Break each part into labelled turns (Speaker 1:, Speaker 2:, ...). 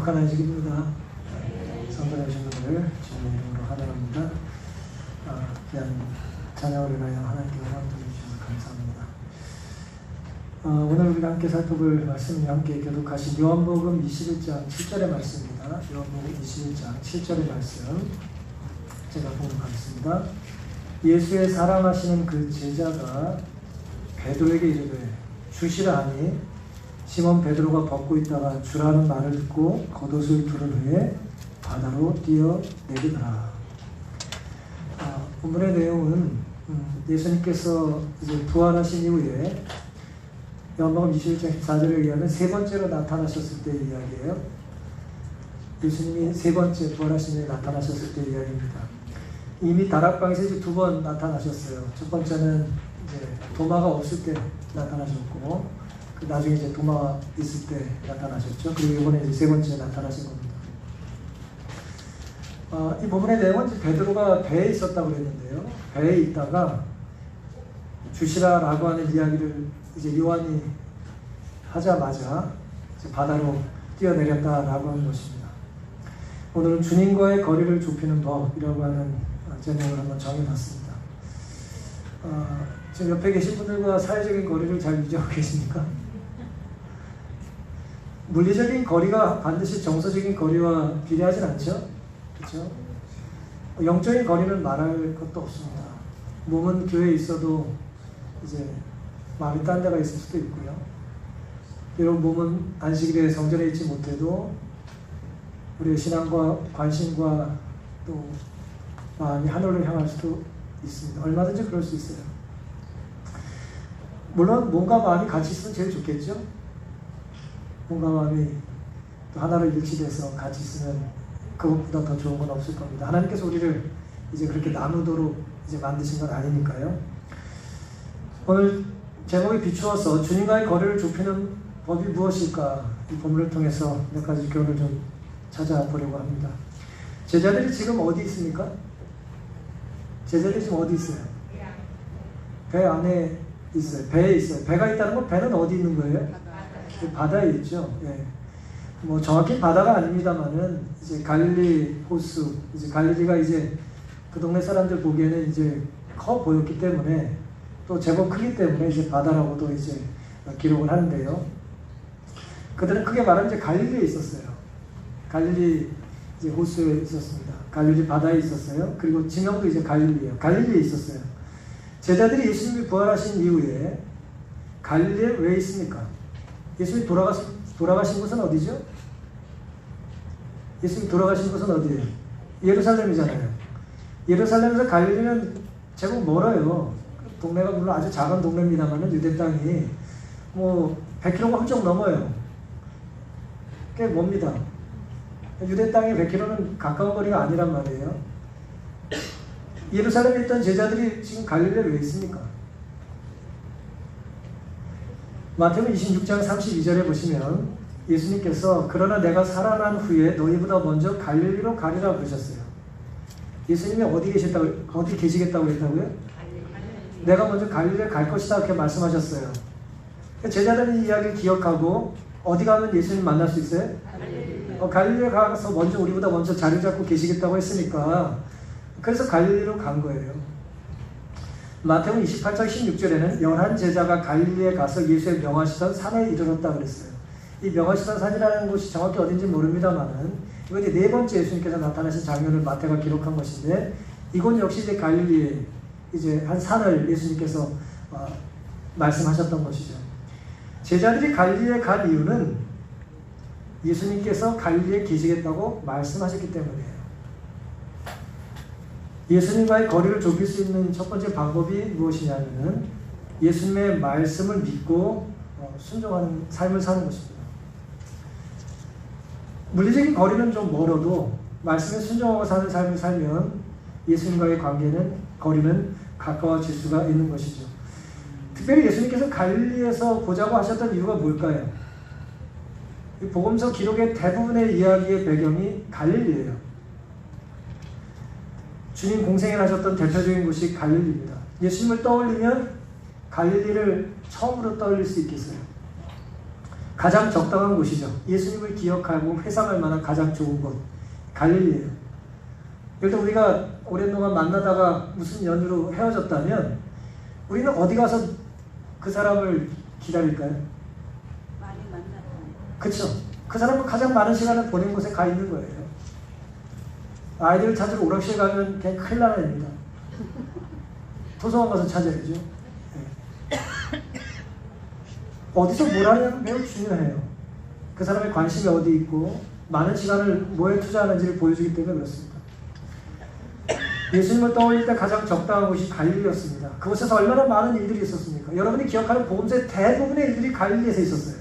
Speaker 1: 행복한 안식입니다. 성도님 오신 분들 주님의 이름으로 환영합니다. 귀한 자녀를 위하여 하나님께 영광 돌려주셔서 감사합니다. 오늘 우리가 함께 살펴볼 말씀은 함께 교독하신 요한복음 21장 7절의 말씀입니다. 요한복음 21장 7절의 말씀 제가 봉독하겠습니다. 예수의 사랑하시는 그 제자가 베드로에게 이르되 주시라 하니 시몬 베드로가 벗고 있다가 주라는 말을 듣고 겉옷을 두른 후에 바다로 뛰어내리더라. 본문의 내용은 예수님께서 이제 부활하신 이후에 요한복음 21장 14절에 의하면 세 번째로 나타나셨을 때의 이야기예요. 예수님이 세 번째 부활하신 후에 나타나셨을 때의 이야기입니다. 이미 다락방에서 이제 두 번 나타나셨어요. 첫 번째는 이제 도마가 없을 때 나타나셨고, 나중에 이제 도마가 있을 때 나타나셨죠. 그리고 이번에 이제 세 번째 나타나신 겁니다. 이 본문의 내용은 이제 베드로가 배에 있었다고 그랬는데요. 배에 있다가 주시라라고 하는 이야기를 이제 요한이 하자마자 이제 바다로 뛰어내렸다라고 하는 것입니다. 오늘은 주님과의 거리를 좁히는 법이라고 하는 제목을 한번 정해봤습니다. 지금 옆에 계신 분들과 사회적인 거리를 잘 유지하고 계십니까? 물리적인 거리가 반드시 정서적인 거리와 비례하진 않죠? 그렇죠? 영적인 거리는 말할 것도 없습니다. 몸은 교회에 있어도 이제 마음이 딴 데가 있을 수도 있고요. 비록 몸은 안식일에 성전에 있지 못해도 우리의 신앙과 관심과 또 마음이 하늘로 향할 수도 있습니다. 얼마든지 그럴 수 있어요. 물론 몸과 마음이 같이 있으면 제일 좋겠죠? 몸과 마음이 또 하나로 일치돼서 같이 있으면 그것보다 더 좋은 건 없을 겁니다. 하나님께서 우리를 이제 그렇게 나누도록 이제 만드신 건 아니니까요. 오늘 제목에 비추어서 주님과의 거리를 좁히는 법이 무엇일까? 이 본문을 통해서 몇 가지 교훈을 좀 찾아보려고 합니다. 제자들이 지금 어디 있습니까? 제자들이 지금 어디 있어요? 배 안에 있어요. 배에 있어요. 배가 있다는 건 배는 어디 있는 거예요? 바다에 있죠. 예. 뭐 정확히 바다가 아닙니다만은 이제 갈릴리 호수, 이제 갈릴리가 이제 그 동네 사람들 보기에는 이제 커 보였기 때문에 또 제법 크기 때문에 이제 바다라고도 이제 기록을 하는데요. 그들은 크게 말하면 이제 갈릴리에 있었어요. 갈릴리 이제 호수에 있었습니다. 갈릴리 바다에 있었어요. 그리고 지명도 이제 갈릴리예요. 갈릴리에 있었어요. 제자들이 예수님이 부활하신 이후에 갈릴리에 왜 있습니까? 예수님이 돌아가신 곳은 어디죠? 예수님이 돌아가신 곳은 어디예요? 예루살렘이잖아요. 예루살렘에서 갈릴리는 제법 멀어요. 동네가 물론 아주 작은 동네입니다만 유대 땅이 뭐 100km가 훌쩍 넘어요. 꽤 멉니다. 유대 땅이 100km는 가까운 거리가 아니란 말이에요. 예루살렘에 있던 제자들이 지금 갈릴리에 왜 있습니까? 마태복음 26장 32절에 보시면 예수님께서 그러나 내가 살아난 후에 너희보다 먼저 갈릴리로 가리라 그러셨어요. 예수님이 어디 계시겠다고 했다고요? 내가 먼저 갈릴리에 갈 것이다 이렇게 말씀하셨어요. 제자들은 이 이야기를 기억하고 어디 가면 예수님 만날 수 있어요? 갈릴리에 가서 우리보다 먼저 자리 잡고 계시겠다고 했으니까 그래서 갈릴리로 간 거예요. 마태복음 28장 16절에는 11제자가 갈릴리에 가서 예수의 명하시던 산에 이르렀다 그랬어요. 이 명하시던 산이라는 곳이 정확히 어딘지 모릅니다만은 이번에 네 번째 예수님께서 나타나신 장면을 마태가 기록한 것인데 이곳 역시 이제 갈릴리에 이제 한 산을 예수님께서 말씀하셨던 것이죠. 제자들이 갈릴리에 간 이유는 예수님께서 갈릴리에 계시겠다고 말씀하셨기 때문이에요. 예수님과의 거리를 좁힐 수 있는 첫 번째 방법이 무엇이냐면은 예수님의 말씀을 믿고 순종하는 삶을 사는 것입니다. 물리적인 거리는 좀 멀어도 말씀에 순종하고 사는 삶을 살면 예수님과의 거리는 가까워질 수가 있는 것이죠. 특별히 예수님께서 갈릴리에서 보자고 하셨던 이유가 뭘까요? 이 복음서 기록의 대부분의 이야기의 배경이 갈릴리예요. 주님 공생을 하셨던 대표적인 곳이 갈릴리입니다. 예수님을 떠올리면 갈릴리를 처음으로 떠올릴 수 있겠어요. 가장 적당한 곳이죠. 예수님을 기억하고 회상할 만한 가장 좋은 곳, 갈릴리예요. 예를 들어 우리가 오랜 동안 만나다가 무슨 연유로 헤어졌다면 우리는 어디 가서 그 사람을 기다릴까요?
Speaker 2: 많이 만났다.
Speaker 1: 그렇죠. 그 사람은 가장 많은 시간을 보낸 곳에 가 있는 거예요. 아이들을 찾으러 오락실 가면 그냥 큰일 나는 애입니다. 도서관 가서 찾아야죠. 네. 어디서 뭘 하냐는 매우 중요해요. 그 사람의 관심이 어디 있고 많은 시간을 뭐에 투자하는지를 보여주기 때문에 그렇습니다. 예수님을 떠올릴 때 가장 적당한 곳이 갈릴리였습니다. 그곳에서 얼마나 많은 일들이 있었습니까? 여러분이 기억하는 복음서의 대부분의 일들이 갈릴리에서 있었어요.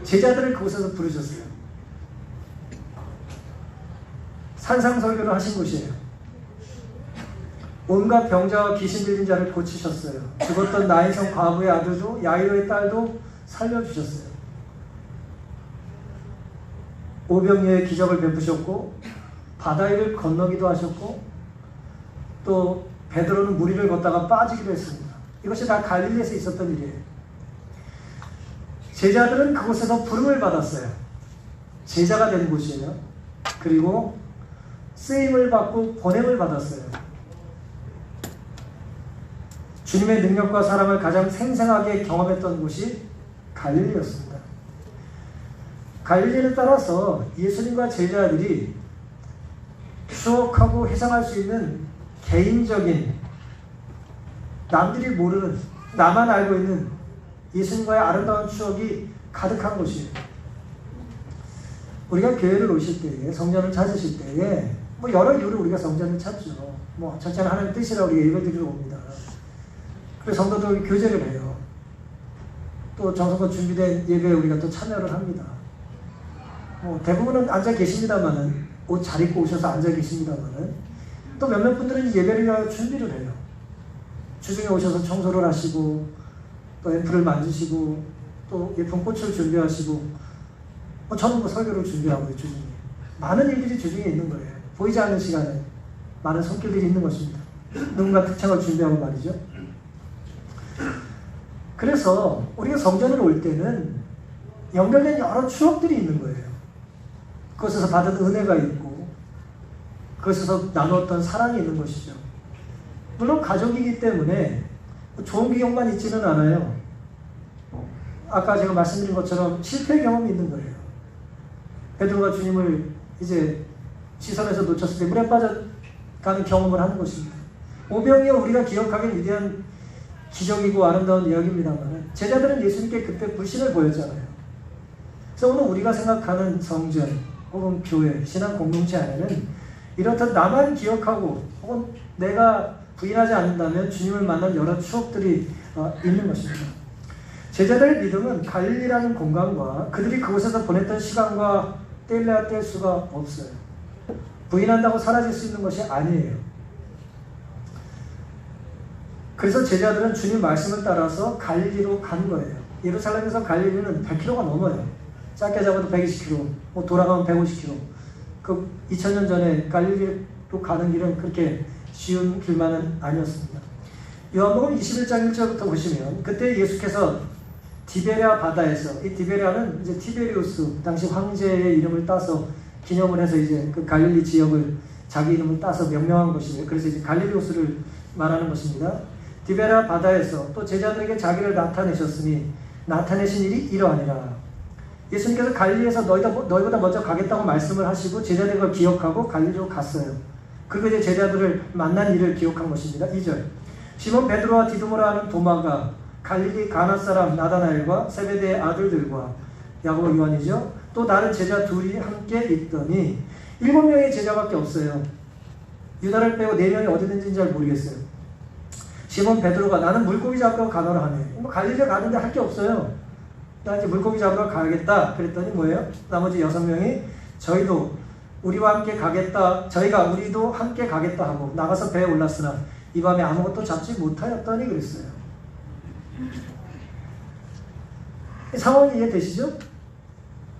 Speaker 1: 제자들을 그곳에서 부르셨어요. 산상설교를 하신 곳이에요. 온갖 병자와 귀신 들린 자를 고치셨어요. 죽었던 나인성 과부의 아들도 야이로의 딸도 살려주셨어요. 오병이어의 기적을 베푸셨고 바다 위를 건너기도 하셨고 또 베드로는 물 위를 걷다가 빠지기도 했습니다. 이것이 다 갈릴리에서 있었던 일이에요. 제자들은 그곳에서 부름을 받았어요. 제자가 된 곳이에요. 그리고 쓰임을 받고 보냄을 받았어요. 주님의 능력과 사랑을 가장 생생하게 경험했던 곳이 갈릴리였습니다. 갈릴리를 따라서 예수님과 제자들이 추억하고 회상할 수 있는 개인적인, 남들이 모르는, 나만 알고 있는 예수님과의 아름다운 추억이 가득한 곳이에요. 우리가 교회를 오실 때에, 성전을 찾으실 때에 여러 이유로 우리가 성전을 찾죠. 첫째는 하나님의 뜻이라 우리가 예배드리러 옵니다. 그래서 성도들 교제를 해요. 또 정성껏 준비된 예배에 우리가 또 참여를 합니다. 대부분은 앉아 계십니다만은, 옷 잘 입고 오셔서 앉아 계십니다만은, 또 몇몇 분들은 예배를 위하여 준비를 해요. 주중에 오셔서 청소를 하시고, 또 앰플을 만지시고, 또 예쁜 꽃을 준비하시고, 저는 설교를 준비하고요, 주중에. 많은 일들이 주중에 있는 거예요. 보이지 않는 시간에 많은 손길들이 있는 것입니다. 누군가 특창을 준비하고 말이죠. 그래서 우리가 성전을 올 때는 연결된 여러 추억들이 있는 거예요. 그것에서 받은 은혜가 있고 그것에서 나누었던 사랑이 있는 것이죠. 물론 가족이기 때문에 좋은 기억만 있지는 않아요. 아까 제가 말씀드린 것처럼 실패 경험이 있는 거예요. 베드로가 주님을 이제 시선에서 놓쳤을 때 물에 빠져가는 경험을 하는 것입니다. 오병이어 우리가 기억하기엔 위대한 기적이고 아름다운 이야기입니다만 제자들은 예수님께 그때 불신을 보였잖아요. 그래서 오늘 우리가 생각하는 성전 혹은 교회, 신앙 공동체 안에는 이렇듯 나만 기억하고 혹은 내가 부인하지 않는다면 주님을 만난 여러 추억들이 있는 것입니다. 제자들의 믿음은 갈릴리라는 공간과 그들이 그곳에서 보냈던 시간과 뗄래야 뗄 수가 없어요. 부인한다고 사라질 수 있는 것이 아니에요. 그래서 제자들은 주님 말씀을 따라서 갈릴리로 간 거예요. 예루살렘에서 갈릴리는 100km가 넘어요. 짧게 잡아도 120km, 돌아가면 150km. 2000년 전에 갈릴리로 가는 길은 그렇게 쉬운 길만은 아니었습니다. 요한복음 21장 1절부터 보시면 그때 예수께서 디베랴 바다에서, 이 디베랴는 이제 티베리우스 당시 황제의 이름을 따서 기념을 해서 이제 그 갈릴리 지역을 자기 이름을 따서 명명한 것이에요. 그래서 이제 갈릴리우스를 말하는 것입니다. 디베랴 바다에서 또 제자들에게 자기를 나타내셨으니 나타내신 일이 이러하니라. 예수님께서 갈릴리에서 너희보다 먼저 가겠다고 말씀을 하시고 제자들이 그걸 기억하고 갈릴리로 갔어요. 그리고 이제 제자들을 만난 일을 기억한 것입니다. 2절. 시몬 베드로와 디두모라 하는 도마가 갈릴리 가나 사람 나다나엘과 세베대의 아들들과 야고보 요한이죠. 또 다른 제자 둘이 함께 있더니 7명의 제자밖에 없어요. 유다를 빼고 4명이 어디 있는지는 잘 모르겠어요. 시몬 베드로가 나는 물고기 잡으러 가노라 하네. 갈릴리에 가는데 할 게 없어요. 나 이제 물고기 잡으러 가야겠다. 그랬더니 뭐예요? 나머지 6명이 저희도 우리와 함께 가겠다. 저희가 우리도 함께 가겠다 하고 나가서 배에 올랐으나 이 밤에 아무것도 잡지 못하였더니 그랬어요. 상황이 이해되시죠?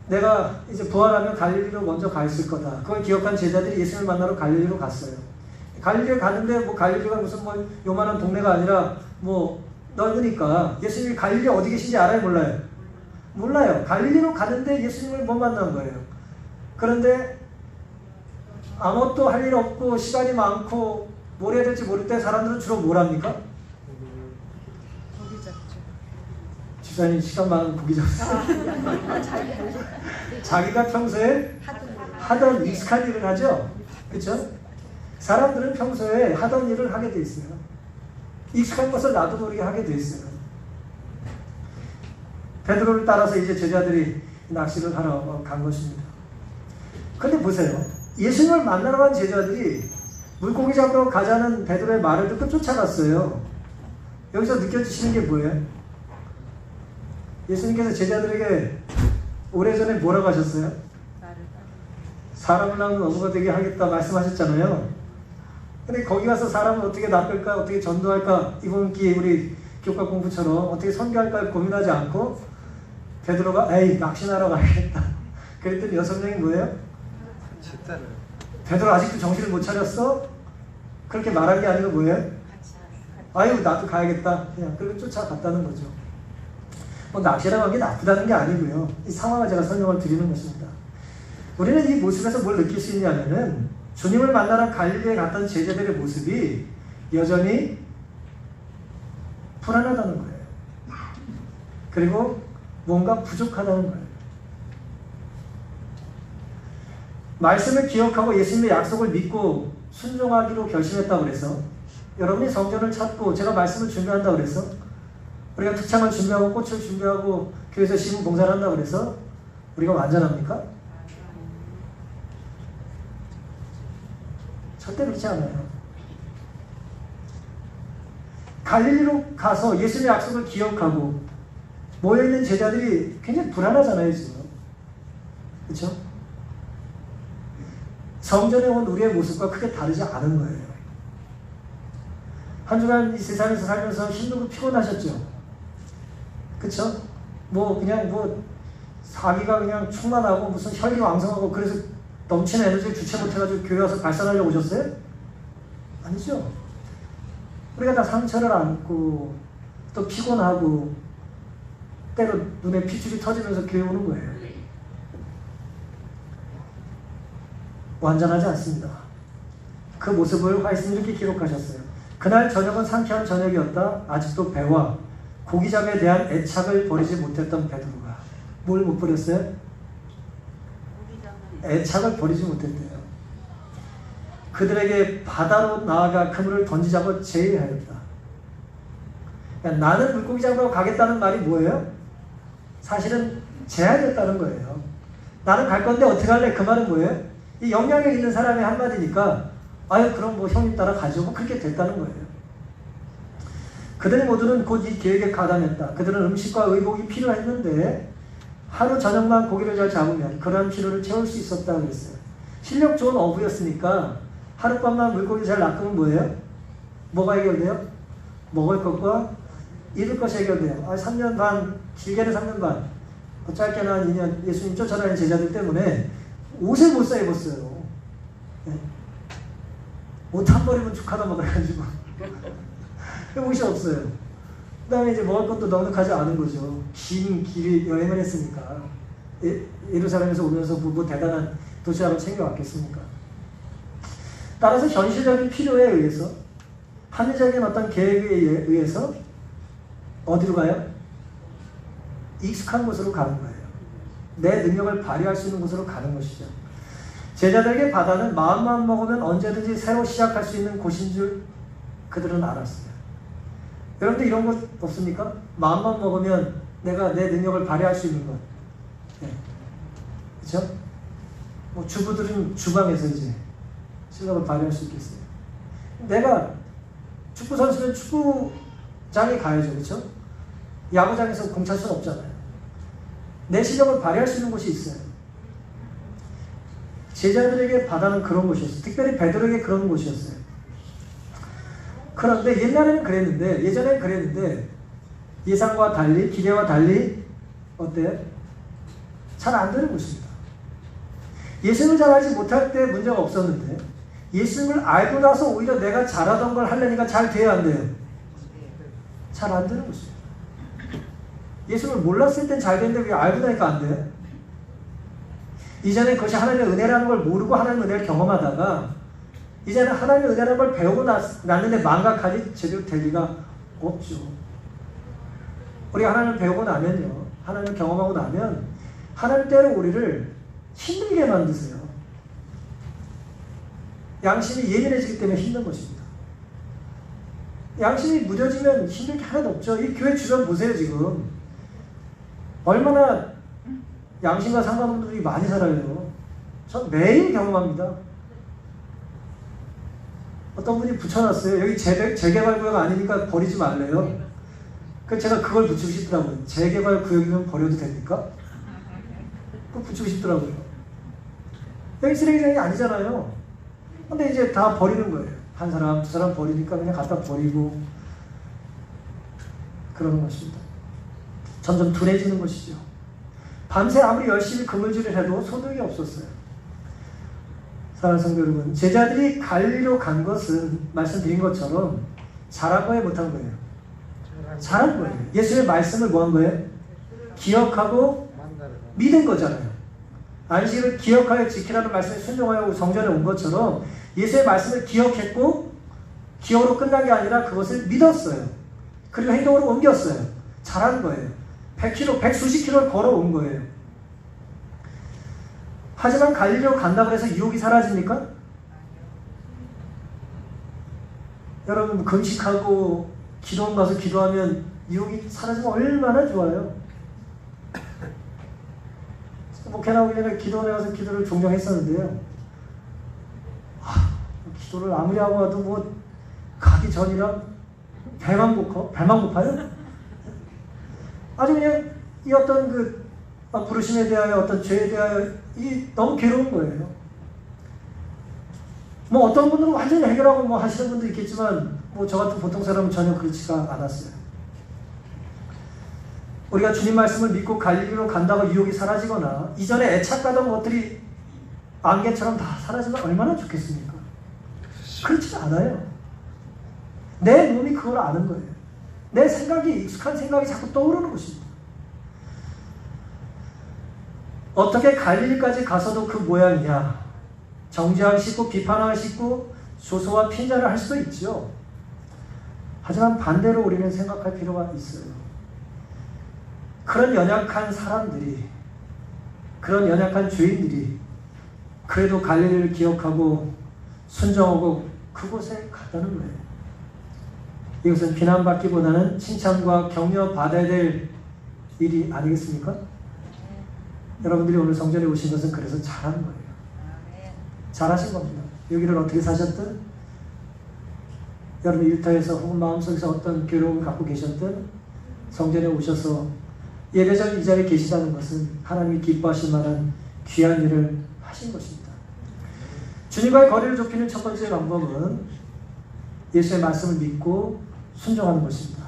Speaker 1: 내가 이제 부활하면 갈릴리로 먼저 가 있을 거다. 그걸 기억한 제자들이 예수님을 만나러 갈릴리로 갔어요. 갈릴리에 가는데 갈릴리가 무슨 요만한 동네가 아니라 넓으니까 예수님이 갈릴리 어디 계신지 알아요, 몰라요? 몰라요. 갈릴리로 가는데 예수님을 못 만난 거예요. 그런데 아무것도 할 일 없고 시간이 많고 뭘 해야 될지 모를 때 사람들은 주로 뭘 합니까?
Speaker 2: 고기 잡죠.
Speaker 1: 집사님 시간 많으면 고기 잡으세요. 자기가 평소에 하던 익숙한 일을 하죠. 그렇죠? 사람들은 평소에 하던 일을 하게 돼 있어요. 익숙한 것을 나도 모르게 하게 돼 있어요. 베드로를 따라서 이제 제자들이 낚시를 하러 간 것입니다. 근데 보세요. 예수님을 만나러 간 제자들이 물고기 잡으러 가자는 베드로의 말을 듣고 쫓아갔어요. 여기서 느껴지시는 게 뭐예요? 예수님께서 제자들에게 오래전에 뭐라고 하셨어요? 사람을 낳으면 어부가 되게 하겠다 말씀하셨잖아요. 근데 거기 가서 사람을 어떻게 낚을까, 어떻게 전도할까, 이번 기회에 우리 교과 공부처럼 어떻게 선교할까 고민하지 않고 베드로가 에이 낚시나러 가야겠다. 그랬더니 6명이 뭐예요? 베드로 아직도 정신을 못 차렸어? 그렇게 말한 게 아니고 뭐예요? 아유 나도 가야겠다. 그냥 그렇게 쫓아갔다는 거죠. 뭐 낚시라고 하는 게 나쁘다는 게 아니고요. 이 상황을 제가 설명을 드리는 것입니다. 우리는 이 모습에서 뭘 느낄 수 있냐면은 주님을 만나러 갈릴리에 갔던 제자들의 모습이 여전히 불안하다는 거예요. 그리고 뭔가 부족하다는 거예요. 말씀을 기억하고 예수님의 약속을 믿고 순종하기로 결심했다고 그래서 여러분이 성전을 찾고 제가 말씀을 준비한다고 그래서 우리가 특창을 준비하고 꽃을 준비하고 교회에서 시민 봉사를 한다고 그래서 우리가 완전합니까? 절대 그렇지 않아요. 갈릴리로 가서 예수님의 약속을 기억하고 모여있는 제자들이 굉장히 불안하잖아요 지금. 그렇죠? 성전에 온 우리의 모습과 크게 다르지 않은 거예요. 한 주간 이 세상에서 살면서 힘들고 피곤하셨죠? 그쵸? 뭐 그냥 뭐 사기가 그냥 충만하고 무슨 혈기왕성하고 그래서 넘치는 에너지를 주체 못해가지고 교회 와서 발산하려고 오셨어요? 아니죠. 우리가 다 상처를 안고 또 피곤하고 때로 눈에 핏줄이 터지면서 교회 오는 거예요. 완전하지 않습니다. 그 모습을 화이스는 이렇게 기록하셨어요. 그날 저녁은 상쾌한 저녁이었다. 아직도 배와 고기잡에 대한 애착을 버리지 못했던 베드로가 뭘 못 버렸어요? 애착을 버리지 못했대요. 그들에게 바다로 나아가 그물을 던지자고 제의하였다. 그러니까 나는 물고기 잡으러 가겠다는 말이 뭐예요? 사실은 제안이었다는 거예요. 나는 갈 건데 어떻게 할래? 그 말은 뭐예요? 이 영향력 있는 사람의 한마디니까 아유 그럼 뭐 형님 따라 가죠. 뭐 그렇게 됐다는 거예요. 그들 모두는 곧 이 계획에 가담했다. 그들은 음식과 의복이 필요했는데 하루 저녁만 고기를 잘 잡으면 그러한 필요를 채울 수 있었다 그랬어요. 실력 좋은 어부였으니까 하룻밤만 물고기 잘 낚으면 뭐예요? 뭐가 해결돼요? 먹을 것과 입을 것이 해결돼요. 3년 반, 길게는 3년 반, 짧게는 한 2년 예수님 쫓아다니는 제자들 때문에 옷을 못 사 입었어요. 네. 옷 한 벌이면 축하다 먹어가지고 옷이 없어요. 그 다음에 이제 먹을 것도 넉넉하지 않은 거죠. 긴 길이 여행을 했으니까. 예루살렘에서 오면서 뭐 대단한 도시락을 챙겨왔겠습니까? 따라서 현실적인 필요에 의해서 합리적인 어떤 계획에 의해서 어디로 가요? 익숙한 곳으로 가는 거예요. 내 능력을 발휘할 수 있는 곳으로 가는 것이죠. 제자들에게 바다는 마음만 먹으면 언제든지 새로 시작할 수 있는 곳인 줄 그들은 알았어요. 여러분들 이런 것 없습니까? 마음만 먹으면 내가 내 능력을 발휘할 수 있는 것. 네. 그렇죠? 뭐 주부들은 주방에서 이제 실력을 발휘할 수 있겠어요. 내가 축구 선수는 축구장에 가야죠. 그렇죠? 야구장에서 공 찰 수는 없잖아요. 내 실력을 발휘할 수 있는 곳이 있어요. 제자들에게 바다는 그런 곳이었어요. 특별히 베드로에게 그런 곳이었어요. 그런데 예전에는 그랬는데 예상과 달리 기대와 달리 어때요? 잘 안 되는 곳입니다. 예수님을 잘 알지 못할 때 문제가 없었는데 예수님을 알고 나서 오히려 내가 잘하던 걸 하려니까 잘 돼야 안 돼요. 잘 안 되는 곳입니다. 예수를 몰랐을 땐 잘 되는데 왜 알고 나니까 안 돼? 이전에 그것이 하나님의 은혜라는 걸 모르고 하나님의 은혜를 경험하다가 이제는 하나님의 은혜라는 걸 배우고 났는데 망각하니 제대로 될 리가 없죠. 우리가 하나님을 배우고 나면요, 하나님을 경험하고 나면 하나님 때로 우리를 힘들게 만드세요. 양심이 예민해지기 때문에 힘든 것입니다. 양심이 무뎌지면 힘들 게 하나도 없죠. 이 교회 주변 보세요. 지금 얼마나 양심과 상관없는 분들이 많이 살아요. 전 매일 경험합니다. 어떤 분이 붙여놨어요. 여기 재개발구역 아니니까 버리지 말래요. 그래서 제가 그걸 붙이고 싶더라고요. 재개발구역이면 버려도 됩니까? 그거 붙이고 싶더라고요. 여기 쓰레기장이 아니잖아요. 근데 이제 다 버리는 거예요. 한 사람, 두 사람 버리니까 그냥 갖다 버리고 그러는 것입니다. 점점 둔해지는 것이죠. 밤새 아무리 열심히 그물질을 해도 소득이 없었어요. 사랑하는 성도 여러분, 제자들이 갈리로 간 것은 말씀드린 것처럼 잘한 거예요, 못한 거예요? 잘한 거예요. 예수의 말씀을 뭐 한 거예요? 기억하고 믿은 거잖아요. 안식일을 기억하여 지키라는 말씀에 순종하여 성전에 온 것처럼 예수의 말씀을 기억했고 기억으로 끝난 게 아니라 그것을 믿었어요. 그리고 행동으로 옮겼어요. 잘한 거예요. 100km, 100수십 킬로를 걸어온 거예요. 하지만 갈리로 간다고 해서 유혹이 사라집니까? 여러분 금식하고 기도원 가서 기도하면 유혹이 사라지면 얼마나 좋아요. 목회 나오기 전에 기도원에 가서 기도를 종종 했었는데요. 기도를 아무리 하고 와도 뭐 가기 전이라 배만 고파요? 아주 그냥 이 어떤 그 부르심에 대하여 어떤 죄에 대하여 이 너무 괴로운 거예요. 뭐 어떤 분들은 완전히 해결하고 뭐 하시는 분도 있겠지만 뭐 저 같은 보통 사람은 전혀 그렇지가 않았어요. 우리가 주님 말씀을 믿고 갈릴리로 간다고 유혹이 사라지거나 이전에 애착가던 것들이 안개처럼 다 사라지면 얼마나 좋겠습니까? 그렇지 않아요. 내 몸이 그걸 아는 거예요. 내 생각이, 익숙한 생각이 자꾸 떠오르는 것입니다. 어떻게 갈릴리까지 가서도 그 모양이냐? 정죄하기 쉽고 비판하기 쉽고 조소와 핀잔을 할 수도 있죠. 하지만 반대로 우리는 생각할 필요가 있어요. 그런 연약한 사람들이, 그런 연약한 죄인들이 그래도 갈릴리를 기억하고 순종하고 그곳에 갔다는 거예요. 이것은 비난받기보다는 칭찬과 격려받아야 될 일이 아니겠습니까? 여러분들이 오늘 성전에 오신 것은 그래서 잘한 거예요. 잘하신 겁니다. 여기를 어떻게 사셨든, 여러분 일터에서 혹은 마음속에서 어떤 괴로움을 갖고 계셨든 성전에 오셔서 예배적 이 자리에 계시다는 것은 하나님이 기뻐하실 만한 귀한 일을 하신 것입니다. 주님과의 거리를 좁히는 첫 번째 방법은 예수의 말씀을 믿고 순종하는 것입니다.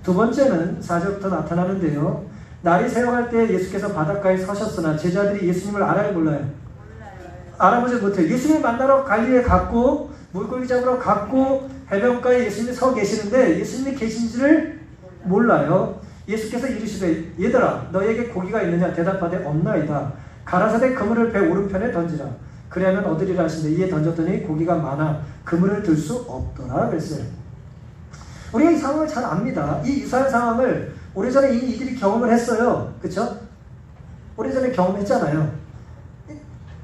Speaker 1: 두 번째는 4절부터 나타나는데요. 날이 새어갈 때 예수께서 바닷가에 서셨으나 제자들이 예수님을 알아요, 몰라요? 알아보지 못해요. 예수님을 만나러 갈릴리에 갔고 물고기 잡으러 갔고 해변가에 예수님이 서 계시는데 예수님이 계신지를 몰라요. 예수께서 이르시되 얘들아 너에게 고기가 있느냐 대답하되 없나이다. 가라사대 그물을 배 오른편에 던지라. 그래야면 얻으리라 하시는데 이에 던졌더니 고기가 많아 그물을 들 수 없더라 그랬어요. 우리가 이 상황을 잘 압니다. 이 유사한 상황을 오래전에 이들이 경험을 했어요. 그렇죠? 오래전에 경험했잖아요.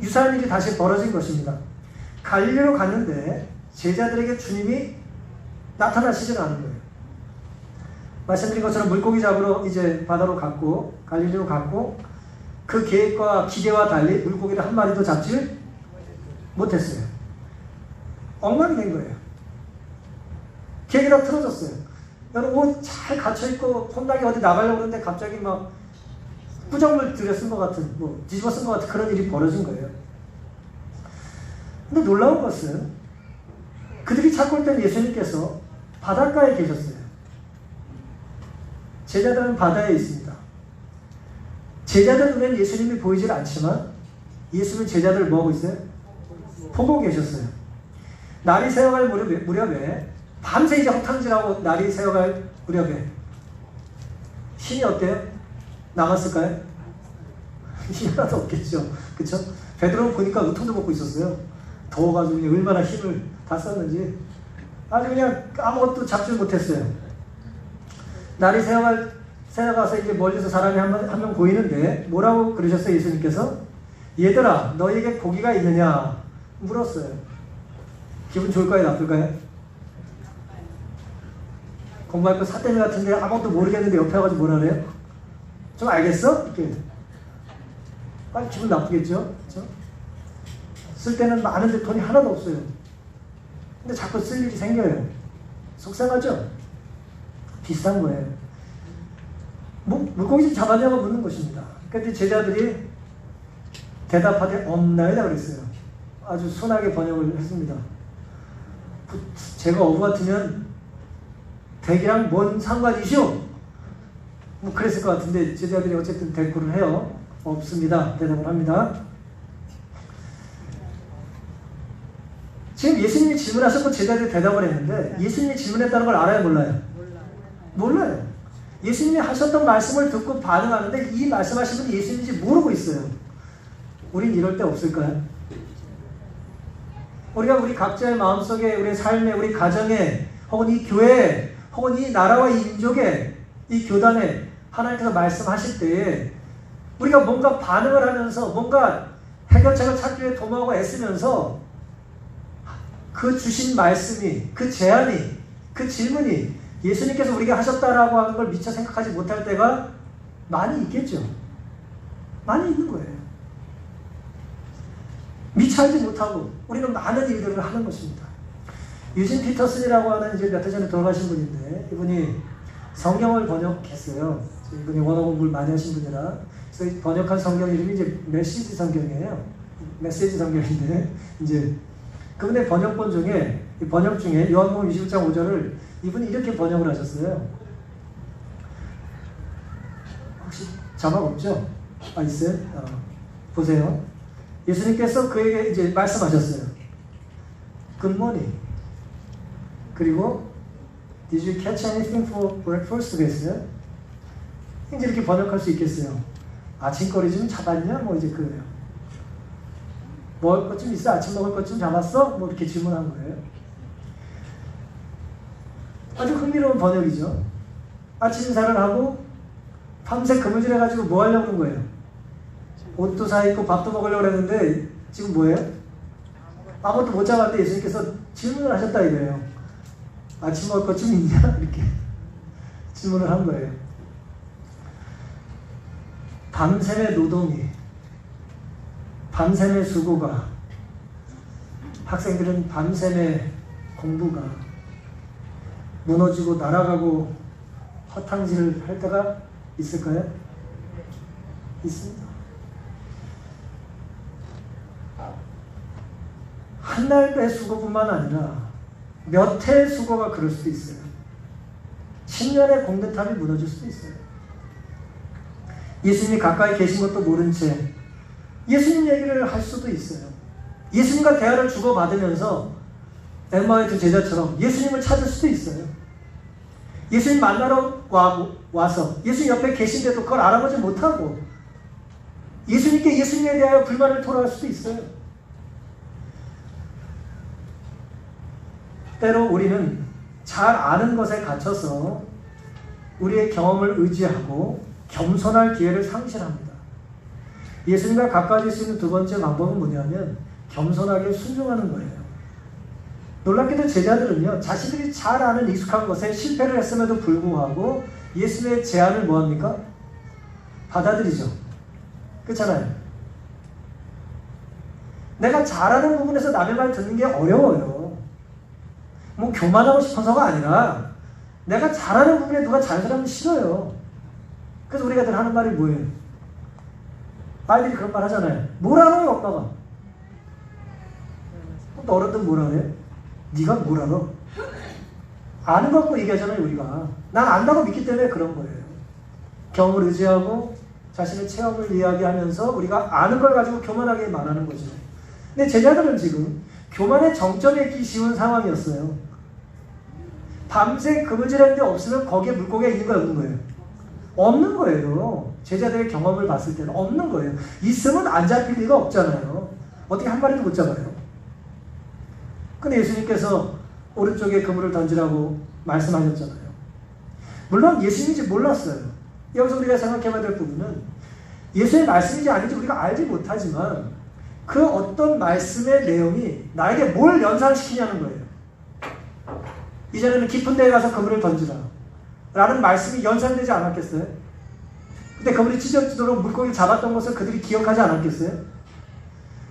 Speaker 1: 유사한 일이 다시 벌어진 것입니다. 갈릴리로 갔는데 제자들에게 주님이 나타나시지는 않은 거예요. 말씀드린 것처럼 물고기 잡으러 이제 바다로 갔고 갈릴리로 갔고 그 계획과 기대와 달리 물고기를 한 마리도 잡지 못했어요. 엉망이 된 거예요. 계획이 다 틀어졌어요. 여러분 옷 잘 갇혀있고 폼나게 어디 나가려고 그러는데 갑자기 막 꾸정물 들여 쓴 것 같은 뭐 뒤집어 쓴 것 같은 그런 일이 벌어진 거예요. 근데 놀라운 것은 그들이 찾고 있던 예수님께서 바닷가에 계셨어요. 제자들은 바다에 있습니다. 제자들 눈엔 예수님이 보이질 않지만 예수님은 제자들을 뭐하고 있어요? 보고 계셨어요. 날이 새어갈 무렵에 밤새 이제 허탕질하고 날이 새어갈 무렵에 힘이 어때요? 남았을까요? 힘이 하나도 없겠죠. 그쵸? 베드로는 보니까 우통도 벗고 있었어요. 더워가지고 그냥 얼마나 힘을 다 썼는지 아주 그냥 아무것도 잡지 못했어요. 날이 새어가서 이제 멀리서 사람이 한 명 보이는데 뭐라고 그러셨어요? 예수님께서? 얘들아 너에게 고기가 있느냐? 물었어요. 기분 좋을까요? 나쁠까요? 공부할 거 사태미 같은데 아무것도 모르겠는데 옆에 와가지고 뭐라 그래요? 좀 알겠어? 이렇게 빨리 기분 나쁘겠죠? 그렇죠? 쓸 때는 많은데 돈이 하나도 없어요. 근데 자꾸 쓸 일이 생겨요. 속상하죠? 비슷한 거예요. 물고기 좀 잡았냐고 묻는 것입니다. 근데 제자들이 대답하되 없나이다 그랬어요. 아주 순하게 번역을 했습니다. 제가 어부 같으면 댁이랑 뭔 상관이시오? 뭐 그랬을 것 같은데 제자들이 어쨌든 대꾸를 해요. 없습니다. 대답을 합니다. 지금 예수님이 질문하셨고 제자들이 대답을 했는데 예수님이 질문했다는 걸 알아요? 몰라요? 몰라요. 예수님이 하셨던 말씀을 듣고 반응하는데 이 말씀하신 분이 예수님인지 모르고 있어요. 우린 이럴 때 없을까요? 우리가 우리 각자의 마음속에 우리 삶에 우리 가정에 혹은 이 교회에 혹은 이 나라와 이 민족에 이 교단에 하나님께서 말씀하실 때에 우리가 뭔가 반응을 하면서 뭔가 해결책을 찾기 위해 도모하고 애쓰면서 그 주신 말씀이 그 제안이 그 질문이 예수님께서 우리에게 하셨다라고 하는 걸 미처 생각하지 못할 때가 많이 있겠죠. 많이 있는 거예요. 미처 알지 못하고 우리는 많은 일들을 하는 것입니다. 유진 피터슨이라고 하는 이제 몇 해 전에 돌아가신 분인데 이분이 성경을 번역했어요. 이분이 원어 공부를 많이 하신 분이라 그래서 번역한 성경 이름이 이제 메시지 성경이에요. 메시지 성경인데 이제 그분의 번역본 중에 번역 중에 요한복음 21장 5절을 이분이 이렇게 번역을 하셨어요. 혹시 자막 없죠? 아 있어요? 보세요. 예수님께서 그에게 이제 말씀하셨어요. Good morning. 그리고 Did you catch anything for breakfast? 그랬어요. 이제 이렇게 번역할 수 있겠어요. 아침거리 좀 잡았냐? 뭐 이제 그래요. 먹을 것 좀 있어? 아침 먹을 것 좀 잡았어? 뭐 이렇게 질문한 거예요. 아주 흥미로운 번역이죠. 아침 인사를 하고 밤새 그물질해가지고 뭐 하려고 그런 거예요? 옷도 사입고 밥도 먹으려고 했는데 지금 뭐예요? 아무것도 못 잡았는데 예수님께서 질문을 하셨다 이거예요. 아침 먹을 것 좀 있냐? 이렇게 질문을 한 거예요. 밤샘의 노동이, 밤샘의 수고가, 학생들은 밤샘의 공부가 무너지고 날아가고 허탕질을 할 때가 있을까요? 있습니다. 한 날의 수고뿐만 아니라 몇 해의 수고가 그럴 수도 있어요. 10년의 공든탑이 무너질 수도 있어요. 예수님이 가까이 계신 것도 모른 채 예수님 얘기를 할 수도 있어요. 예수님과 대화를 주고받으면서 엠마의 두 제자처럼 예수님을 찾을 수도 있어요. 예수님 만나러 와서 예수님 옆에 계신데도 그걸 알아보지 못하고 예수님께 예수님에 대하여 불만을 토로할 수도 있어요. 때로 우리는 잘 아는 것에 갇혀서 우리의 경험을 의지하고 겸손할 기회를 상실합니다. 예수님과 가까워질 수 있는 두 번째 방법은 뭐냐면 겸손하게 순종하는 거예요. 놀랍게도 제자들은요, 자신들이 잘 아는 익숙한 것에 실패를 했음에도 불구하고 예수님의 제안을 뭐합니까? 받아들이죠. 그렇잖아요. 내가 잘하는 부분에서 남의 말 듣는 게 어려워요. 뭐 교만하고 싶어서가 아니라 내가 잘하는 부분에 누가 잘하면 싫어요. 그래서 우리가 늘 하는 말이 뭐예요? 아이들이 그런 말 하잖아요. 뭘 알아요, 오빠가? 또 어른들은 뭐라 그래요? 네가 뭘 알아? 아는 거 갖고 얘기하잖아요, 우리가. 난 안다고 믿기 때문에 그런 거예요. 경험을 의지하고 자신의 체험을 이야기하면서 우리가 아는 걸 가지고 교만하게 말하는 거죠. 근데 제자들은 지금 교만의 정점에 있기 쉬운 상황이었어요. 밤새 그물질했는데 없으면 거기에 물고기가 있는 거예요, 없는 거예요? 없는 거예요. 제자들의 경험을 봤을 때는 없는 거예요. 있으면 안 잡힐 리가 없잖아요. 어떻게 한 마리도 못 잡아요. 근데 예수님께서 오른쪽에 그물을 던지라고 말씀하셨잖아요. 물론 예수님인지 몰랐어요. 여기서 우리가 생각해봐야 될 부분은 예수의 말씀인지 아닌지 우리가 알지 못하지만 그 어떤 말씀의 내용이 나에게 뭘 연상시키냐는 거예요. 이전에는 깊은 데에 가서 그물을 던지라 라는 말씀이 연상되지 않았겠어요? 근데 그물이 찢어지도록 물고기를 잡았던 것을 그들이 기억하지 않았겠어요?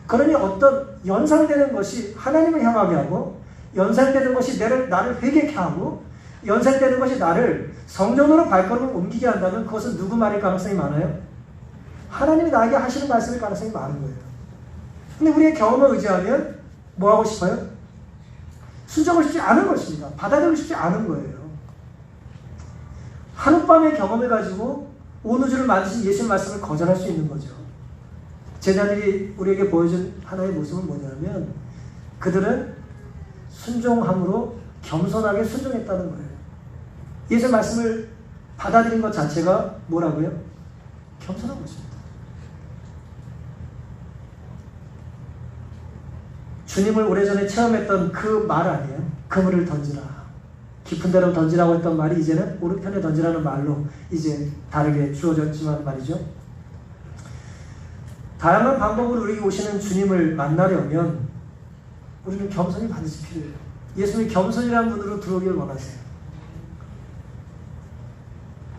Speaker 1: 그러니 어떤 연상되는 것이 하나님을 향하게 하고 연상되는 것이 나를 회개케 하고 연상되는 것이 나를 성전으로 발걸음을 옮기게 한다면 그것은 누구 말일 가능성이 많아요? 하나님이 나에게 하시는 말씀일 가능성이 많은 거예요. 근데 우리의 경험을 의지하면 뭐 하고 싶어요? 순종을 싶지 않은 것입니다. 받아들이고 싶지 않은 거예요. 하룻밤의 경험을 가지고 온 우주를 만드신 예수의 말씀을 거절할 수 있는 거죠. 제자들이 우리에게 보여준 하나의 모습은 뭐냐면 그들은 순종함으로 겸손하게 순종했다는 거예요. 예수의 말씀을 받아들인 것 자체가 뭐라고요? 겸손한 것입니다. 주님을 오래전에 체험했던 그 말 아니에요? 그물을 던지라. 깊은 데로 던지라고 했던 말이 이제는 오른편에 던지라는 말로 이제 다르게 주어졌지만 말이죠. 다양한 방법으로 우리에게 오시는 주님을 만나려면 우리는 겸손이 반드시 필요해요. 예수님이 겸손이라는 분으로 들어오길 원하세요.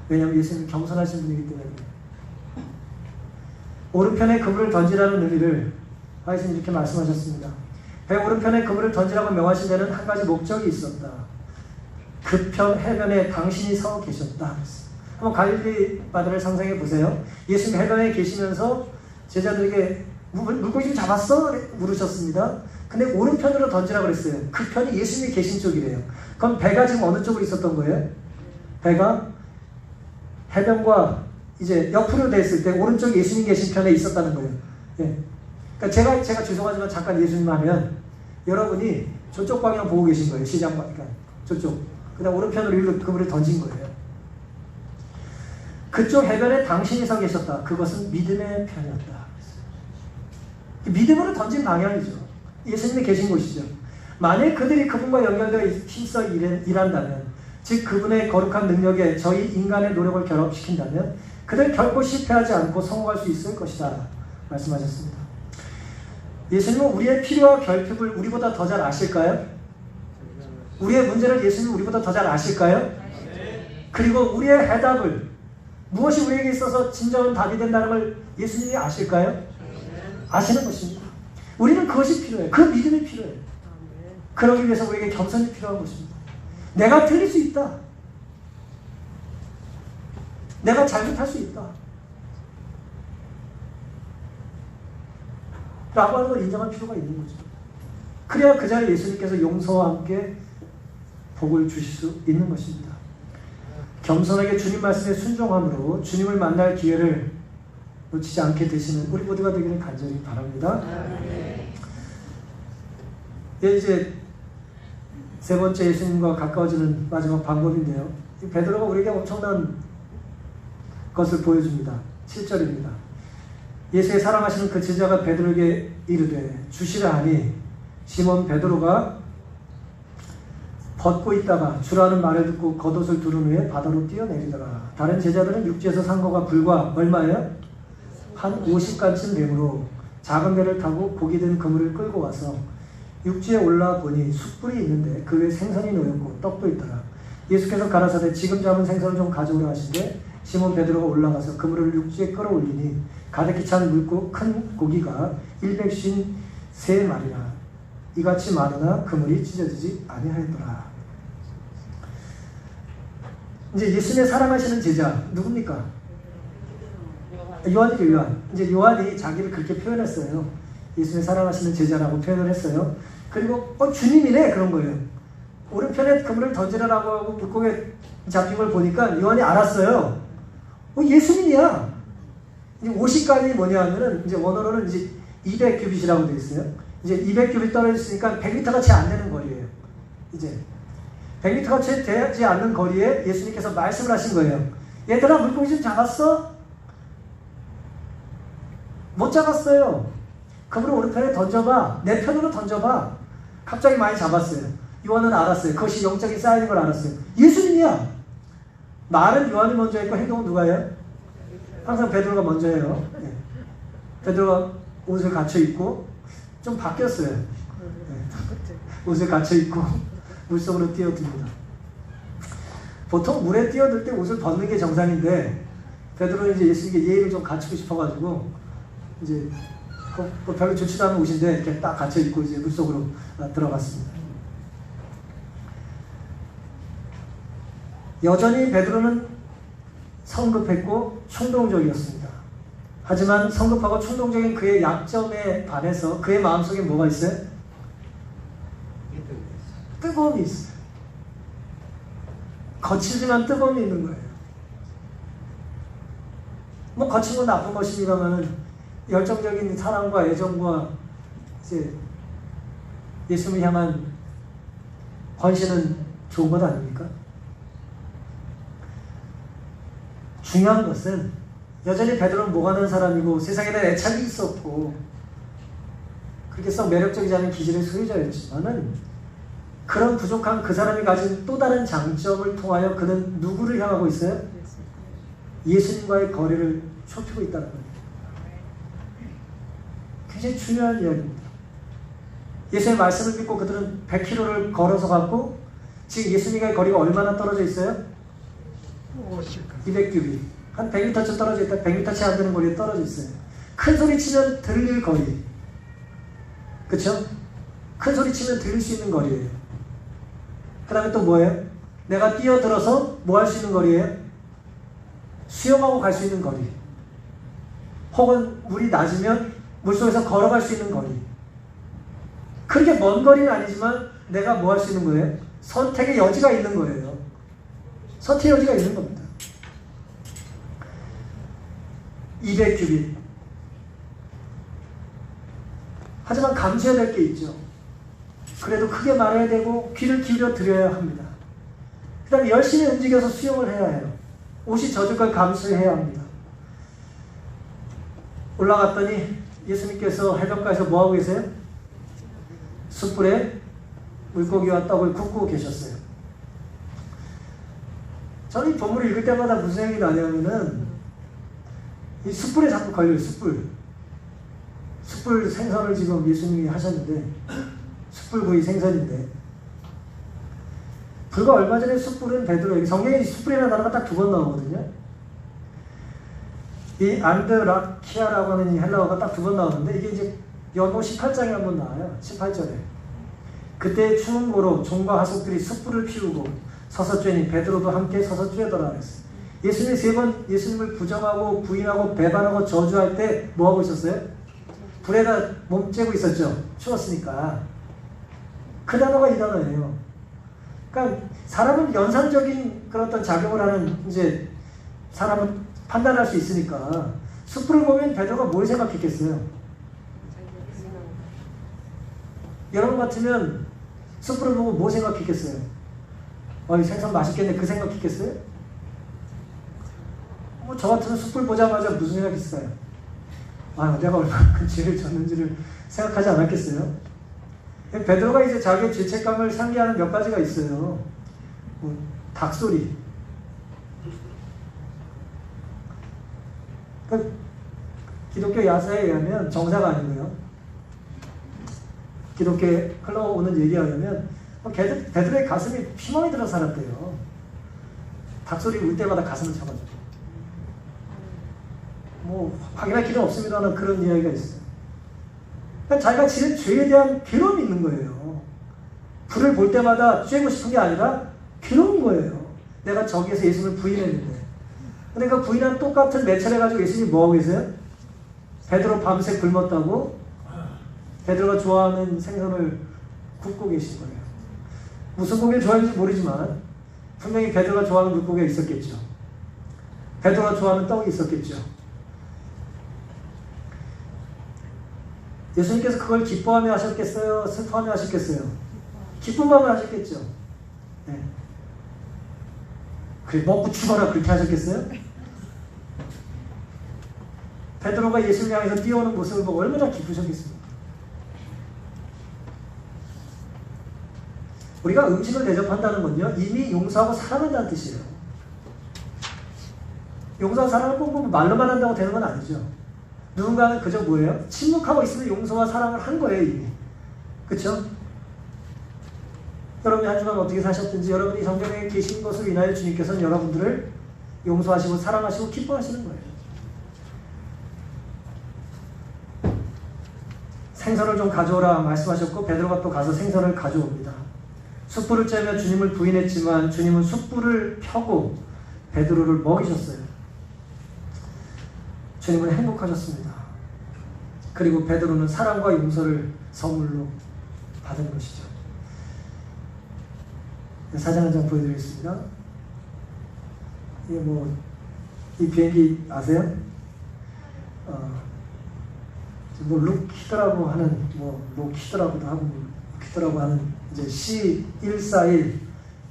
Speaker 1: 왜냐하면 예수님은 겸손하신 분이기 때문에. 오른편에 그물을 던지라는 의미를 예수님 이렇게 말씀하셨습니다. 배 오른편에 그물을 던지라고 명하신 데는 한 가지 목적이 있었다. 그편 해변에 당신이 서 계셨다. 한번 갈릴리 바다를 상상해 보세요. 예수님 해변에 계시면서 제자들에게 물고기 좀 잡았어? 물으셨습니다. 근데 오른편으로 던지라고 그랬어요. 그 편이 예수님이 계신 쪽이래요. 그럼 배가 지금 어느 쪽으로 있었던 거예요? 배가 해변과 이제 옆으로 돼 있을 때 오른쪽 예수님 계신 편에 있었다는 거예요. 예. 그러니까 제가 죄송하지만 잠깐 예수님 하면 여러분이 저쪽 방향 보고 계신 거예요. 시장 방향. 그러니까 저쪽. 그다음 오른편으로 일로 그물을 던진 거예요. 그쪽 해변에 당신이 서 계셨다. 그것은 믿음의 편이었다. 믿음으로 던진 방향이죠. 예수님이 계신 곳이죠. 만약 그들이 그분과 연결되어 힘써 일한다면, 즉 그분의 거룩한 능력에 저희 인간의 노력을 결합시킨다면 그들 결코 실패하지 않고 성공할 수 있을 것이다 말씀하셨습니다. 예수님은 우리의 필요와 결핍을 우리보다 더 잘 아실까요? 우리의 문제를 예수님은 우리보다 더 잘 아실까요? 그리고 우리의 해답을, 무엇이 우리에게 있어서 진정한 답이 된다는 걸 예수님이 아실까요? 아시는 것입니다. 우리는 그것이 필요해요. 그 믿음이 필요해요. 그러기 위해서 우리에게 겸손이 필요한 것입니다. 내가 틀릴 수 있다. 내가 잘못할 수 있다. 라고 하는 걸 인정할 필요가 있는 거죠. 그래야 그 자리에 예수님께서 용서와 함께 복을 주실 수 있는 것입니다. 겸손하게 주님 말씀에 순종함으로 주님을 만날 기회를 놓치지 않게 되시는 우리 모두가 되기를 간절히 바랍니다. 이제 세 번째 예수님과 가까워지는 마지막 방법인데요. 베드로가 우리에게 엄청난 것을 보여줍니다. 7절입니다. 예수의 사랑하시는 그 제자가 베드로에게 이르되 주시라 하니 시몬 베드로가 벗고 있다가 주라는 말을 듣고 겉옷을 두른 후에 바다로 뛰어내리더라. 다른 제자들은 육지에서 산 거가 불과 얼마예요? 한 50간쯤 되므로 작은 배를 타고 고기 든 그물을 끌고 와서 육지에 올라 보니 숯불이 있는데 그 위에 생선이 놓였고 떡도 있더라. 예수께서 가라사대 지금 잡은 생선을 좀 가져오라 하시되 시몬 베드로가 올라가서 그물을 육지에 끌어올리니 가득히 찬 물고 큰 고기가 153마리라. 이같이 많으나 그물이 찢어지지 아니하였더라. 이제 예수님의 사랑하시는 제자 누굽니까? 요한이죠. 요한. 이제 요한이 자기를 그렇게 표현했어요. 예수님의 사랑하시는 제자라고 표현을 했어요. 그리고 주님이네 그런 거예요. 오른편에 그물을 던지라고 하고 물고기에 잡힌 걸 보니까 요한이 알았어요. 예수님이야. 이제 50간이 뭐냐 하면은 이제 원어로는 이제 200규빗이라고 되어 있어요. 이제 200규빗 떨어졌으니까 100m가 채 안 되는 거리예요. 이제 100m가 채 되지 않는 거리에 예수님께서 말씀을 하신 거예요. 얘들아 물고기 좀 잡았어? 못 잡았어요. 그러면 오른편에 던져봐. 내 편으로 던져봐. 갑자기 많이 잡았어요. 요한은 알았어요. 그것이 영적인 사인인 걸 알았어요. 예수님이야. 말은 요한이 먼저 했고 행동은 누가 해요? 항상 베드로가 먼저 해요. 네. 베드로가 옷을 갖춰 입고 좀 바뀌었어요. 네. 옷을 갖춰 입고 물속으로 뛰어듭니다. 보통 물에 뛰어들 때 옷을 벗는 게 정상인데 베드로는 이제 예수님께 예의를 좀 갖추고 싶어가지고 이제 뭐 별로 좋지도 않은 옷인데 이렇게 딱 갖춰 입고 이제 물속으로 들어갔습니다. 여전히 베드로는 성급했고 충동적이었습니다. 하지만 성급하고 충동적인 그의 약점에 반해서 그의 마음속에 뭐가 있어요? 뜨거움이 있어요. 거칠지만 뜨거움이 있는 거예요. 뭐 거친 건 나쁜 것입니다만은 열정적인 사랑과 애정과 이제 예수님을 향한 헌신은 좋은 것 아닙니까? 중요한 것은 여전히 베드로는 모가는 사람이고 세상에 대한 애착이 있었고 그렇게 썩 매력적이지 않은 기질의 소유자였지만은 그런 부족한 그 사람이 가진 또 다른 장점을 통하여 그는 누구를 향하고 있어요? 예수님과의 거리를 좁히고 있다는 겁니다. 굉장히 중요한 이야기입니다. 예수님의 말씀을 믿고 그들은 100km를 걸어서 갔고 지금 예수님과의 거리가 얼마나 떨어져 있어요? 200규빗. 한 100m쯤 떨어져 있다. 100m 채 안 되는 거리에 떨어져 있어요. 큰 소리 치면 들릴 거리. 그쵸? 큰 소리 치면 들릴 수 있는 거리예요. 그 다음에 또 뭐예요? 내가 뛰어들어서 뭐 할 수 있는 거리예요? 수영하고 갈 수 있는 거리. 혹은 물이 낮으면 물속에서 걸어갈 수 있는 거리. 그렇게 먼 거리는 아니지만 내가 뭐 할 수 있는 거예요? 선택의 여지가 있는 거예요. 선택의 여지가 있는 겁니다. 200규빗. 하지만 감수해야 될 게 있죠. 그래도 크게 말해야 되고 귀를 기울여 드려야 합니다. 그 다음에 열심히 움직여서 수영을 해야 해요. 옷이 젖을 걸 감수해야 합니다. 올라갔더니 예수님께서 해변가에서 뭐하고 계세요? 숯불에 물고기와 떡을 굽고 계셨어요. 저는 이 본문을 읽을 때마다 무슨 생각이 나냐면은 이 숯불에 자꾸 걸려요. 숯불 생선을 지금 예수님이 하셨는데 숯불구이 생선인데 불과 얼마 전에 숯불은 베드로에게 성경에 숯불이라는 단어가 딱 2번 나오거든요. 이 안드라키아라고 하는 이 헬라어가 딱 2번 나오는데 이게 이제 연호 18장에 한번 나와요. 18절에 그때 추운 고로 종과 하숙들이 숯불을 피우고 서서 쬐니 베드로도 함께 서서 쬐더라 그랬어요. 예수님이 3번 예수님을 부정하고 부인하고 배반하고 저주할 때 뭐하고 있었어요? 불에다 몸 쬐고 있었죠. 추웠으니까. 그 단어가 이 단어예요. 그러니까 사람은 연상적인 그런 어떤 작용을 하는 이제 사람은 판단할 수 있으니까 숯불을 보면 베드로가 뭘 생각했겠어요? 여러분 같으면 숯불을 보고 뭐 생각했겠어요? 이 생선 맛있겠네 그 생각했겠어요? 저 같으면 숯불 보자마자 무슨 생각했을까요? 내가 얼마나 큰 죄를 졌는지를 생각하지 않았겠어요? 베드로가 이제 자기의 죄책감을 상기하는 몇 가지가 있어요. 닭소리. 기독교 야사에 의하면 정사가 아니고요. 기독교에 흘러오는 얘기에 의하면 베드로의 가슴이 피멍이 들어 살았대요. 닭소리 울 때마다 가슴을 쳐가지고. 확인할 필요 없습니다만 그런 이야기가 있어요. 그러니까 자기가 지은 죄에 대한 괴로움이 있는 거예요. 불을 볼 때마다 쬐고 싶은 게 아니라 괴로운 거예요. 내가 저기에서 예수님을 부인했는데. 근데 그 부인한 똑같은 매체를 가지고 예수님이 뭐하고 계세요? 베드로 밤새 굶었다고 베드로가 좋아하는 생선을 굽고 계신 거예요. 무슨 고기를 좋아하는지 모르지만 분명히 베드로가 좋아하는 물고기가 있었겠죠. 베드로가 좋아하는 떡이 있었겠죠. 예수님께서 그걸 기뻐하며 하셨겠어요? 슬퍼하며 하셨겠어요? 기쁜 마음을 하셨겠죠. 네. 그래 먹고 죽어라 그렇게 하셨겠어요? 베드로가 예수를 향해서 뛰어오는 모습을 보고 얼마나 기쁘셨겠습니까? 우리가 음식을 대접한다는 건요, 이미 용서하고 사랑한다는 뜻이에요. 용서와 사랑을 꼭 말로만 한다고 되는 건 아니죠. 누군가는 그저 뭐예요? 침묵하고 있으면 용서와 사랑을 한 거예요, 이미. 그쵸? 여러분이 한 주간 어떻게 사셨든지 여러분이 성경에 계신 것으로 인하여 주님께서는 여러분들을 용서하시고 사랑하시고 기뻐하시는 거예요. 생선을 좀 가져오라 말씀하셨고 베드로가 또 가서 생선을 가져옵니다. 숯불을 쬐며 주님을 부인했지만 주님은 숯불을 펴고 베드로를 먹이셨어요. 주님은 행복하셨습니다. 그리고 베드로는 사랑과 용서를 선물로 받은 것이죠. 사진 한 장 보여드리겠습니다. 이게 이 비행기 아세요? 록히드라고 하는, 록히드라고도 하고, 록히드라고 하는 이제 C-141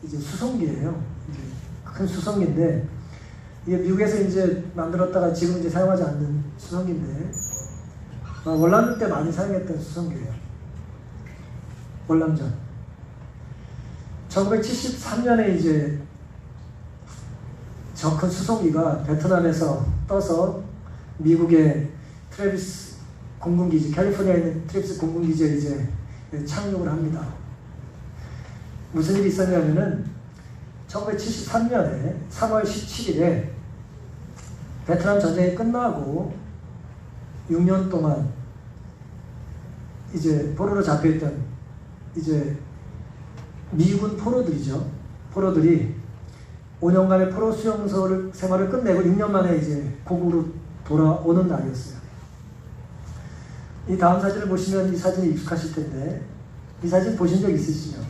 Speaker 1: 이제 수송기예요. 이제 큰 수송기인데, 이게 미국에서 이제 만들었다가 지금 이제 사용하지 않는 수송기인데, 월남전 때 많이 사용했던 수송기예요. 월남전. 1973년에 이제 저 큰 수송기가 베트남에서 떠서 미국의 트래비스 공군기지, 캘리포니아에 있는 트래비스 공군기지에 이제 착륙을 합니다. 무슨 일이 있었냐면은 1973년에 3월 17일에 베트남 전쟁이 끝나고 6년 동안 이제 포로로 잡혀있던 이제 미군 포로들이죠. 포로들이 5년간의 포로 수용소 생활을 끝내고 6년 만에 이제 고국으로 돌아오는 날이었어요. 이 다음 사진을 보시면 이 사진이 익숙하실 텐데, 이 사진 보신 적 있으시죠?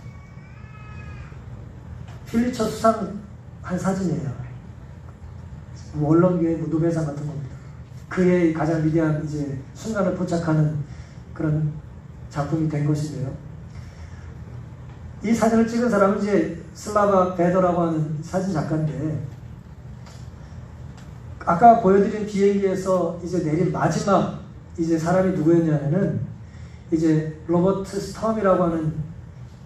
Speaker 1: 필리처 수상한 사진이에요. 원론교의 노벨상 같은 겁니다. 그의 가장 위대한 이제 순간을 포착하는 그런 작품이 된 것인데요. 이 사진을 찍은 사람은 이제 슬라바 베더라고 하는 사진 작가인데, 아까 보여드린 비행기에서 이제 내린 마지막 이제 사람이 누구였냐면은 이제 로버트 스톰이라고 하는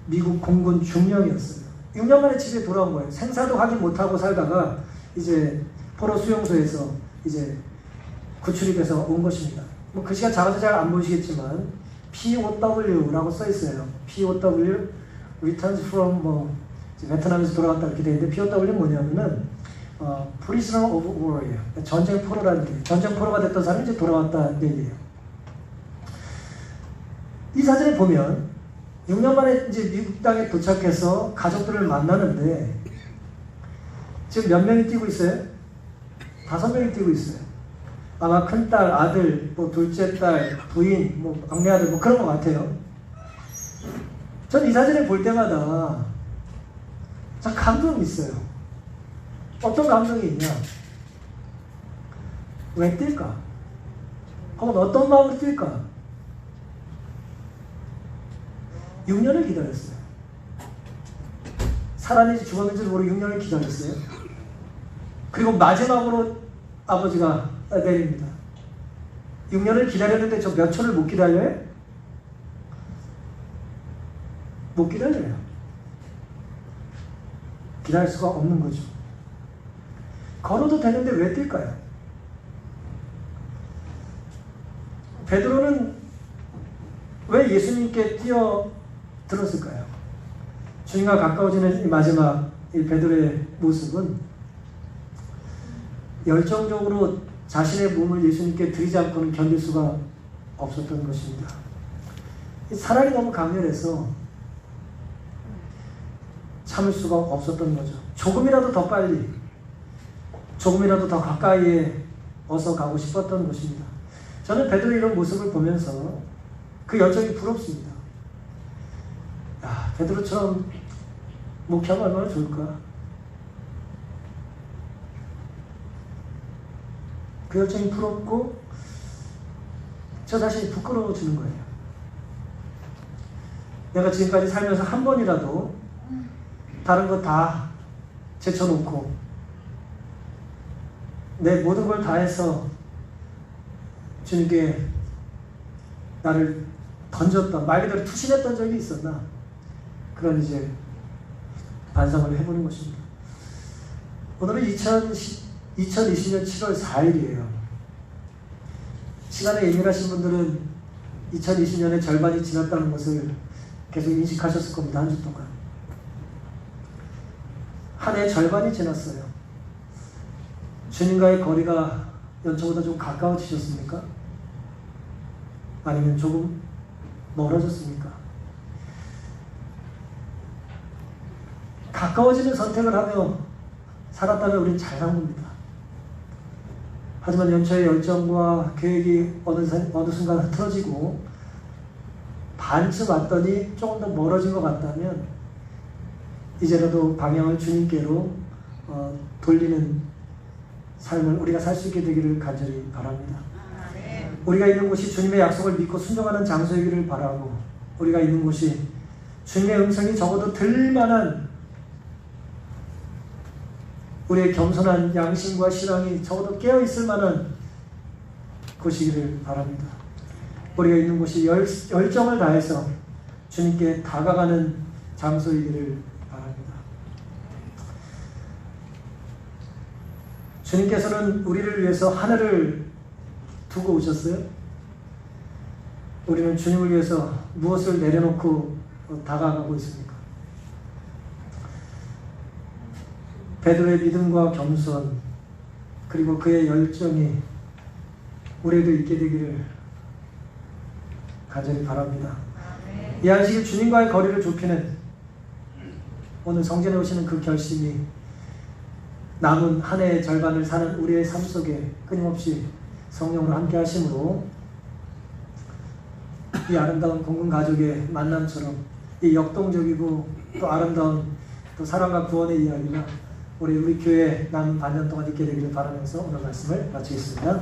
Speaker 1: 미국 공군 중령이었어요. 6년 만에 집에 돌아온 거예요. 생사도 확인 못하고 살다가 이제 포로 수용소에서 이제 구출이 돼서 온 것입니다. 글씨가 작아서 잘 안 보이시겠지만 POW라고 써 있어요. POW Returns from 베트남에서 돌아왔다 이렇게 되어 있는데, POW는 뭐냐면은 Prisoner of War예요. 전쟁 포로라는 얘기예요. 전쟁 포로가 됐던 사람이 이제 돌아왔다는 얘기예요. 이 사진을 보면 6년 만에 이제 미국 땅에 도착해서 가족들을 만나는데 지금 몇 명이 뛰고 있어요? 5명이 뛰고 있어요. 아마 큰딸, 아들, 둘째 딸, 부인, 막내 아들 그런 것 같아요. 전 이 사진을 볼 때마다 참 감동이 있어요. 어떤 감동이 있냐? 왜 뛸까? 혹은 어떤 마음으로 뛸까? 6년을 기다렸어요. 살았는지 죽었는지 모르고 6년을 기다렸어요. 그리고 마지막으로 아버지가 내립니다. 6년을 기다렸는데 저 몇 초를 못 기다려요? 못 기다려요. 기다릴 수가 없는 거죠. 걸어도 되는데 왜 뛸까요? 베드로는 왜 예수님께 뛰어들었을까요? 주님과 가까워지는 이 마지막 이 베드로의 모습은 열정적으로 자신의 몸을 예수님께 드리지 않고는 견딜 수가 없었던 것입니다. 사랑이 너무 강렬해서 참을 수가 없었던 거죠. 조금이라도 더 빨리, 조금이라도 더 가까이에 어서 가고 싶었던 것입니다. 저는 베드로의 이런 모습을 보면서 그 열정이 부럽습니다. 야, 베드로처럼 목회하면 얼마나 좋을까? 그 열정이 부럽고 저 자신이 부끄러워지는 거예요. 내가 지금까지 살면서 한 번이라도 다른 거 다 제쳐놓고 내 모든 걸 다해서 주님께 나를 던졌던, 말 그대로 투신했던 적이 있었나? 그런 이제 반성을 해보는 것입니다. 오늘은 2020년 7월 4일이에요. 시간에 예민하신 분들은 2020년의 절반이 지났다는 것을 계속 인식하셨을 겁니다. 한 주 동안. 한 해 절반이 지났어요. 주님과의 거리가 연초보다 좀 가까워지셨습니까? 아니면 조금 멀어졌습니까? 가까워지는 선택을 하며 살았다면 우리는 잘 산 겁니다. 하지만 연초의 열정과 계획이 어느 순간 흐트러지고 반쯤 왔더니 조금 더 멀어진 것 같다면 이제라도 방향을 주님께로 돌리는 삶을 우리가 살 수 있게 되기를 간절히 바랍니다. 우리가 있는 곳이 주님의 약속을 믿고 순종하는 장소이기를 바라고, 우리가 있는 곳이 주님의 음성이 적어도 들만한, 우리의 겸손한 양심과 신앙이 적어도 깨어있을 만한 곳이기를 바랍니다. 우리가 있는 곳이 열정을 다해서 주님께 다가가는 장소이기를 바랍니다. 주님께서는 우리를 위해서 하늘을 두고 오셨어요? 우리는 주님을 위해서 무엇을 내려놓고 다가가고 있습니까? 베드로의 믿음과 겸손, 그리고 그의 열정이 우리에도 있게 되기를 간절히 바랍니다. 이 안식일 주님과의 거리를 좁히는 오늘 성전에 오시는 그 결심이 남은 한 해의 절반을 사는 우리의 삶 속에 끊임없이 성령으로 함께 하심으로 이 아름다운 공군 가족의 만남처럼 이 역동적이고 또 아름다운 또 사랑과 구원의 이야기가 우리 교회에 남은 반년 동안 있게 되기를 바라면서 오늘 말씀을 마치겠습니다.